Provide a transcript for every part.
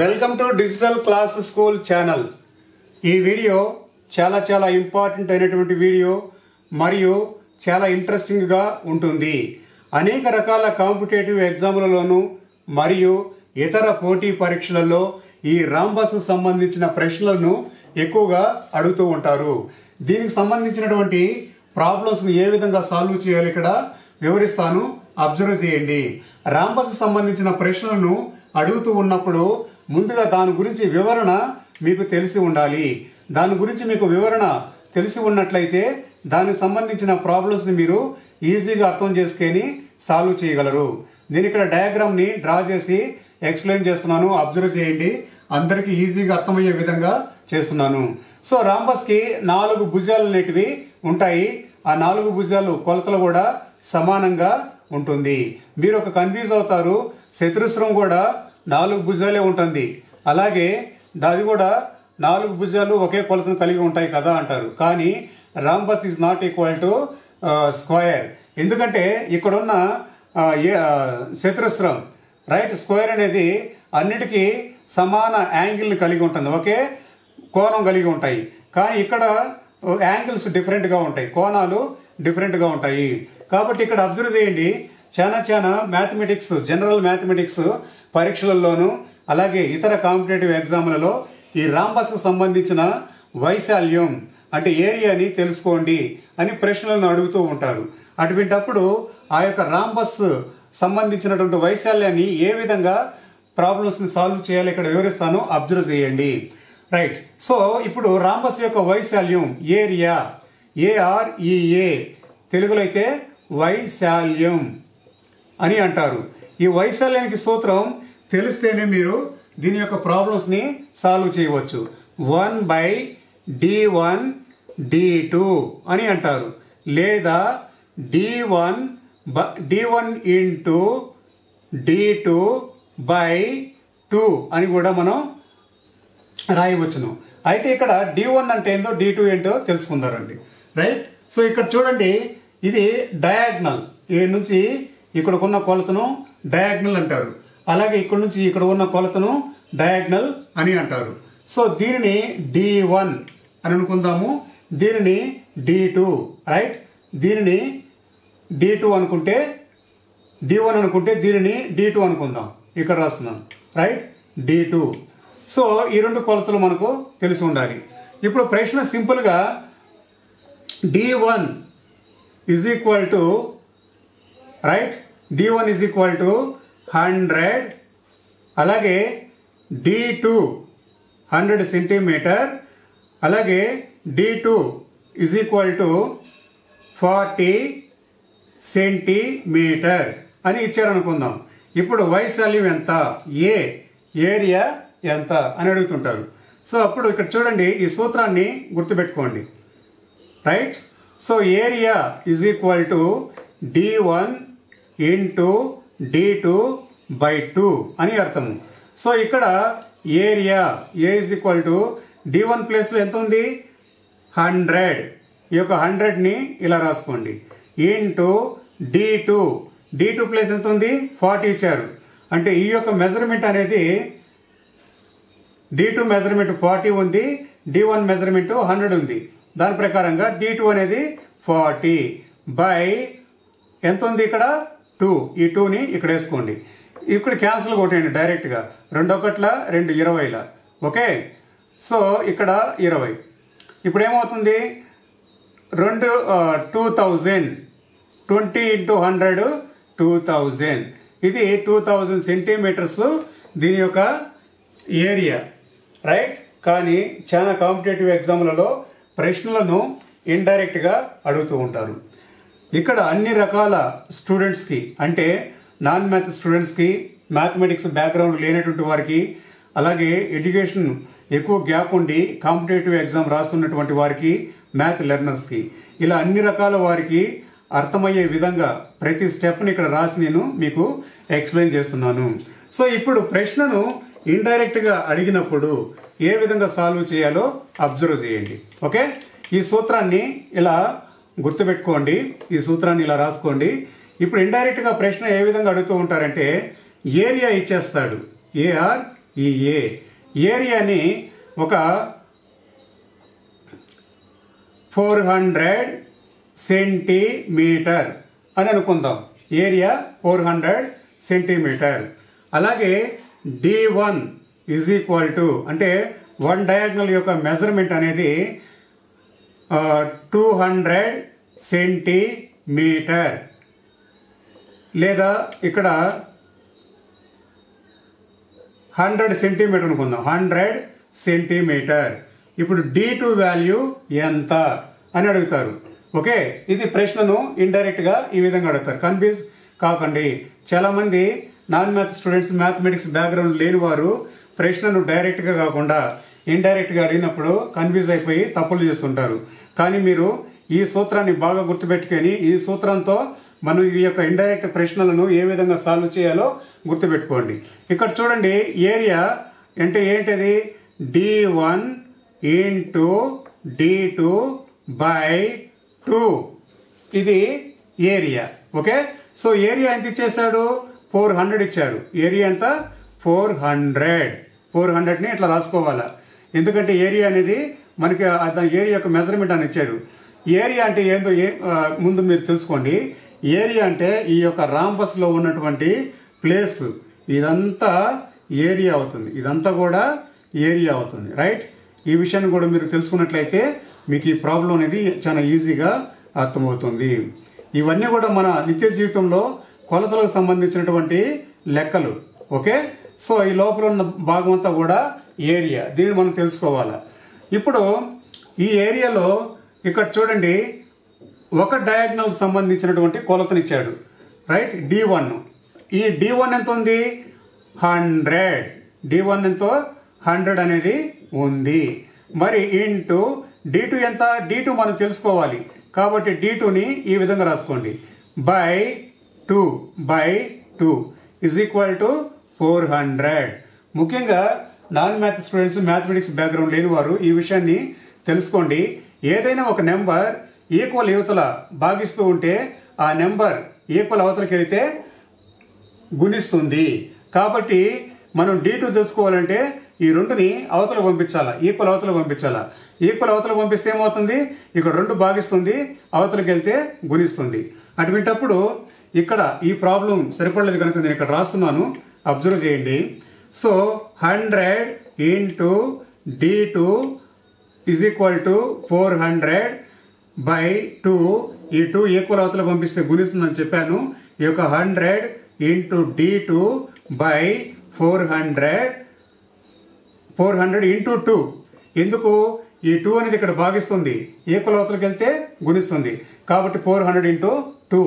Welcome to digital class school channel. ఈ video చాలా important అయినటువంటి వీడియో మరియు చాలా ఇంట్రెస్టింగ్గా ఉంటుంది. అనేక రకాల కాంపిటేటివ్ ఎగ్జామ్లలోనూ మరియు ఇతర పోటీ పరీక్షలలో ఈ రాంబస్ సంబంధించిన ప్రశ్నలను ఎక్కువగా అడుగుతూ ఉంటారు. దీనికి సంబంధించినటువంటి ప్రాబ్లమ్స్ని ఏ విధంగా సాల్వ్ చేయాలి ఇక్కడ వివరిస్తాను, అబ్జర్వ్ చేయండి. రాంబస్ సంబంధించిన ప్రశ్నలను అడుగుతూ ఉన్నప్పుడు ముందుగా దాని గురించి వివరణ మీకు తెలిసి ఉండాలి. దాని గురించి మీకు వివరణ తెలిసి ఉన్నట్లయితే దానికి సంబంధించిన ప్రాబ్లమ్స్ని మీరు ఈజీగా అర్థం చేసుకొని సాల్వ్ చేయగలరు. నేను ఇక్కడ డయాగ్రామ్ని డ్రా చేసి ఎక్స్ప్లెయిన్ చేస్తున్నాను, అబ్జర్వ్ చేయండి. అందరికీ ఈజీగా అర్థమయ్యే విధంగా చేస్తున్నాను. సో రాంబస్కి 4 భుజాలు అనేటివి ఉంటాయి. ఆ 4 భుజాలు కొలతలు కూడా సమానంగా ఉంటుంది. మీరు ఒక కన్ఫ్యూజ్ అవుతారు, చతురస్రం కూడా 4 భుజాలే ఉంటుంది, అలాగే అది కూడా 4 భుజాలు ఒకే కొలతను కలిగి ఉంటాయి కదా అంటారు. కానీ rhombus is not equal to square. ఎందుకంటే ఇక్కడున్న చతురస్రం రైట్ స్క్వేర్ అనేది అన్నిటికీ సమాన యాంగిల్ని కలిగి ఉంటుంది, ఒకే కోణం కలిగి ఉంటాయి. కానీ ఇక్కడ యాంగిల్స్ డిఫరెంట్గా ఉంటాయి, కోణాలు డిఫరెంట్గా ఉంటాయి. కాబట్టి ఇక్కడ అబ్జర్వ్ చేయండి, చాలా మ్యాథమెటిక్స్, జనరల్ మ్యాథమెటిక్స్ పరీక్షలలోనూ అలాగే ఇతర కాంపిటేటివ్ ఎగ్జామ్లలో ఈ రాంబస్కు సంబంధించిన వైశాల్యం అంటే ఏరియాని తెలుసుకోండి అని ప్రశ్నలను అడుగుతూ ఉంటారు. అటువంటప్పుడు ఆ యొక్క రాంబస్ సంబంధించినటువంటి వైశాల్యాన్ని ఏ విధంగా ప్రాబ్లమ్స్ని సాల్వ్ చేయాలి ఇక్కడ వివరిస్తాను, అబ్జర్వ్ చేయండి. రైట్. సో ఇప్పుడు రాంబస్ యొక్క వైశాల్యం ఏరియా, AREA, తెలుగులో అయితే వైశాల్యం అని అంటారు. ఈ వైశాల్యానికి సూత్రం తెలిస్తేనే మీరు దీని యొక్క ప్రాబ్లమ్స్ని సాల్వ్ చేయవచ్చు. 1/d1 అని అంటారు, లేదా d1 into d2/2 అని కూడా మనం రాయవచ్చును. అయితే ఇక్కడ d1 అంటే ఏందో d2 ఏంటో తెలుసుకుందారండి. రైట్. సో ఇక్కడ చూడండి, ఇది డయాగ్నల్, ఈ నుంచి ఇక్కడకున్న కొలతను డయాగ్నల్ అంటారు, అలాగే ఇక్కడ నుంచి ఇక్కడ ఉన్న కొలతను డయాగ్నల్ అని అంటారు. సో దీనిని d1 అని అనుకుందాము, దీనిని d2. రైట్. దీనిని d2 అనుకుంటే, d1 అనుకుంటే దీనిని d2 అనుకుందాం, ఇక్కడ రాస్తున్నాం. Right, d2. సో ఈ 2 కొలతలు మనకు తెలిసి ఉండాలి. ఇప్పుడు ప్రశ్న సింపుల్గా d1 is equal to right, d1 is equal to 100, అలాగే d2 100 సెంటీమీటర్, అలాగే d2 is equal to 40 centimetre అని ఇచ్చారనుకుందాం. ఇప్పుడు వైశాల్యం ఎంత, ఏరియా ఎంత అని అడుగుతుంటారు. సో అప్పుడు ఇక్కడ చూడండి, ఈ సూత్రాన్ని గుర్తుపెట్టుకోండి. Right. So area is equal to d1 into d2/2 అని అర్థము. సో ఇక్కడ area A is equal to d1 ప్లేస్లో ఎంత ఉంది, 100. ఈ యొక్క 100ని ఇలా రాసుకోండి, ఇంటూ d2 ప్లేస్ ఎంత ఉంది, 40 ఇచ్చారు. అంటే ఈ యొక్క మెజర్మెంట్ అనేది d2 మెజర్మెంట్ 40 ఉంది, d1 మెజర్మెంట్ 100 ఉంది. దాని ప్రకారంగా d2 అనేది 40 బై ఎంత ఉంది ఇక్కడ 2. ఈ 2ని ఇక్కడ వేసుకోండి. ఇక్కడ క్యాన్సిల్ కొట్టండి డైరెక్ట్గా, 2 1 2 20. ఓకే. సో ఇక్కడ 20. ఇప్పుడు ఏమవుతుంది, 2000 20 into 100 2000. ఇది 2000 సెంటీమీటర్స్ దీని యొక్క ఏరియా. రైట్. కానీ చాలా కాంపిటేటివ్ ఎగ్జామ్లలో ప్రశ్నలను ఇండైరెక్ట్గా అడుగుతూ ఉంటారు. ఇక్కడ అన్ని రకాల స్టూడెంట్స్కి, అంటే నాన్ మ్యాథ్ స్టూడెంట్స్కి, మ్యాథమెటిక్స్ బ్యాక్గ్రౌండ్ లేనటువంటి వారికి, అలాగే ఎడ్యుకేషన్ ఎక్కువ గ్యాప్ ఉండి కాంపిటేటివ్ ఎగ్జామ్ రాస్తున్నటువంటి వారికి, మ్యాథ్ లెర్నర్స్కి, ఇలా అన్ని రకాల వారికి అర్థమయ్యే విధంగా ప్రతి స్టెప్ని ఇక్కడ రాసి నేను మీకు ఎక్స్ప్లెయిన్ చేస్తున్నాను. సో ఇప్పుడు ప్రశ్నను ఇండైరెక్ట్గా అడిగినప్పుడు ఏ విధంగా సాల్వ్ చేయాలో అబ్జర్వ్ చేయండి. ఓకే. ఈ సూత్రాన్ని ఇలా గుర్తుపెట్టుకోండి, ఈ సూత్రాన్ని ఇలా రాసుకోండి. ఇప్పుడు ఇండైరెక్ట్గా ప్రశ్న ఏ విధంగా అడుగుతూ ఉంటారంటే, ఏరియా ఇచ్చేస్తాడు, ఈ ఏ. ఏరియాని ఒక 400 సెంటీమీటర్ అని అనుకుందాం. Area 400 centimetre. అలాగే D1 ఈజ్ ఈక్వల్ టు అంటే వన్ డయాగ్నల్ యొక్క మెజర్మెంట్ అనేది 200 సెంటీమీటర్, లేదా ఇక్కడ 100 సెంటీమీటర్ అనుకుందాం. 100 సెంటీమీటర్. ఇప్పుడు D2 వాల్యూ ఎంత అని అడుగుతారు. ఓకే, ఇది ప్రశ్నను ఇండైరెక్ట్గా ఈ విధంగా అడుగుతారు. కన్ఫ్యూజ్ కాకండి. చాలామంది non math students, mathematics background లేని వారు ప్రశ్నను డైరెక్ట్గా కాకుండా ఇండైరెక్ట్గా అడిగినప్పుడు కన్ఫ్యూజ్ అయిపోయి తప్పులు చేస్తుంటారు. కానీ మీరు ఈ సూత్రాన్ని బాగా గుర్తుపెట్టుకొని ఈ సూత్రంతో మనం ఈ యొక్క ఇండైరెక్ట్ ప్రశ్నలను ఏ విధంగా సాల్వ్ చేయాలో గుర్తుపెట్టుకోండి. ఇక్కడ చూడండి, ఏరియా అంటే ఏంటిది? D1 into D2 by 2. ఇది ఏరియా. ఓకే, సో ఏరియా ఎంత ఇచ్చేసాడు? 400 ఇచ్చారు. ఏరియా ఎంత? 400. 400ని ఇట్లా రాసుకోవాలా, ఎందుకంటే ఏరియా అనేది మనకి ఏరియా యొక్క మెజర్మెంట్ అని ఇచ్చాడు. ఏరియా అంటే ఏందో ముందు మీరు తెలుసుకోండి. ఏరియా అంటే ఈ యొక్క రాంబస్లో ఉన్నటువంటి ప్లేస్, ఇదంతా ఏరియా అవుతుంది. ఇదంతా కూడా ఏరియా అవుతుంది. రైట్, ఈ విషయాన్ని కూడా మీరు తెలుసుకున్నట్లయితే మీకు ఈ ప్రాబ్లం అనేది చాలా ఈజీగా అర్థమవుతుంది. ఇవన్నీ కూడా మన నిత్య జీవితంలో కొలతలకు సంబంధించినటువంటి లెక్కలు. ఓకే, సో ఈ లోపల ఉన్న భాగం అంతా కూడా ఏరియా. దీన్ని మనం తెలుసుకోవాలి. ఇప్పుడు ఈ ఏరియాలో ఇక్కడ చూడండి, ఒక డయాగ్నల్కి సంబంధించినటువంటి కొలతనిచ్చాడు. Right, D1. ఈ D1 ఎంత ఉంది? 100. D1 ఎంతో? 100 అనేది ఉంది. మరి ఇంటూ D2 ఎంత? D2 మనం తెలుసుకోవాలి కాబట్టి D2ని ఈ విధంగా రాసుకోండి. By 2 is equal to 400. ముఖ్యంగా non math students, mathematics background లేని వారు ఈ విషయాన్ని తెలుసుకోండి. ఏదైనా ఒక నెంబర్ ఈక్వల్ యువతల భాగిస్తూ ఉంటే ఆ నెంబర్ ఈక్వల్ అవతలకి వెళితే గుణిస్తుంది. కాబట్టి మనం D2 తెలుసుకోవాలంటే ఈ రెండుని అవతల పంపించాలా, ఈక్వల్ అవతల పంపించాలా. ఈక్వల్ అవతల పంపిస్తే ఏమవుతుంది? ఇక్కడ 2 భాగిస్తుంది, అవతలకి వెళ్తే గుణిస్తుంది. అటువంటిప్పుడు ఇక్కడ ఈ ప్రాబ్లం సరిపడలేదు కనుక నేను ఇక్కడ రాస్తున్నాను, అబ్జర్వ్ చేయండి. So 100 into D2 is equal to 400 by 2. ఈ 2 ఈక్వల్ అవతల పంపిస్తే గుణిస్తుందని చెప్పాను. ఈ యొక్క 100 ఇంటూ D2 బై 400 ఇంటూ 2. ఎందుకు? ఈ 2 అనేది ఇక్కడ భాగిస్తుంది, ఈక్వల్ అవతలకి వెళ్తే గుణిస్తుంది. కాబట్టి 400 ఇంటూ 2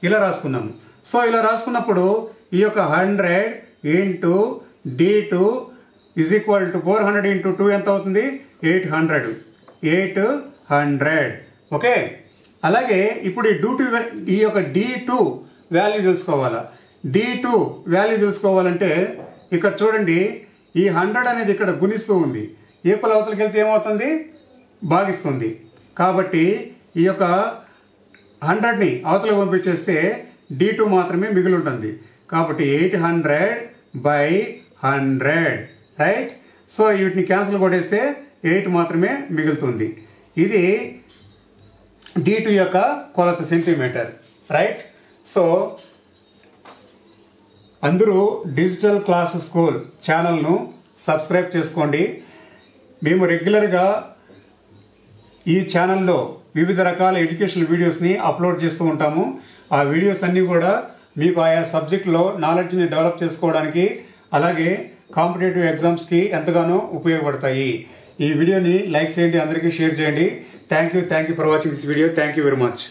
ఇలా రాసుకున్నాము. సో ఇలా రాసుకున్నప్పుడు ఈ యొక్క 100 into D2 is equal to 400 into 2 ఎంత అవుతుంది? 800. ఓకే, అలాగే ఇప్పుడు ఈ యొక్క D2 వాల్యూ తెలుసుకోవాలా. D2 వాల్యూ తెలుసుకోవాలంటే ఇక్కడ చూడండి, ఈ 100 అనేది ఇక్కడ గుణిస్తూ ఉంది, ఈక్వల్ అవతలకి వెళ్తే ఏమవుతుంది? భాగిస్తుంది. కాబట్టి ఈ యొక్క 100ని అవతలకు పంపించేస్తే D2 మాత్రమే మిగిలి ఉంటుంది. కాబట్టి 800/100. రైట్, సో వీటిని క్యాన్సిల్ కొట్టేస్తే 8 మాత్రమే మిగులుతుంది. ఇది D2 యొక్క కొలత సెంటీమీటర్. రైట్, సో అందరూ డిజిటల్ క్లాస్ స్కూల్ ఛానల్ను సబ్స్క్రైబ్ చేసుకోండి. మేము రెగ్యులర్గా ఈ ఛానల్లో వివిధ రకాల ఎడ్యుకేషనల్ వీడియోస్ని అప్లోడ్ చేస్తూ ఉంటాము. ఆ వీడియోస్ అన్నీ కూడా మీకు ఆయా సబ్జెక్టులో నాలెడ్జ్ని డెవలప్ చేసుకోవడానికి, అలాగే కాంపిటేటివ్ ఎగ్జామ్స్కి ఎంతగానో ఉపయోగపడతాయి. ఈ వీడియోని లైక్ చేయండి, అందరికీ షేర్ చేయండి. Thank you for watching this video. Thank you very much.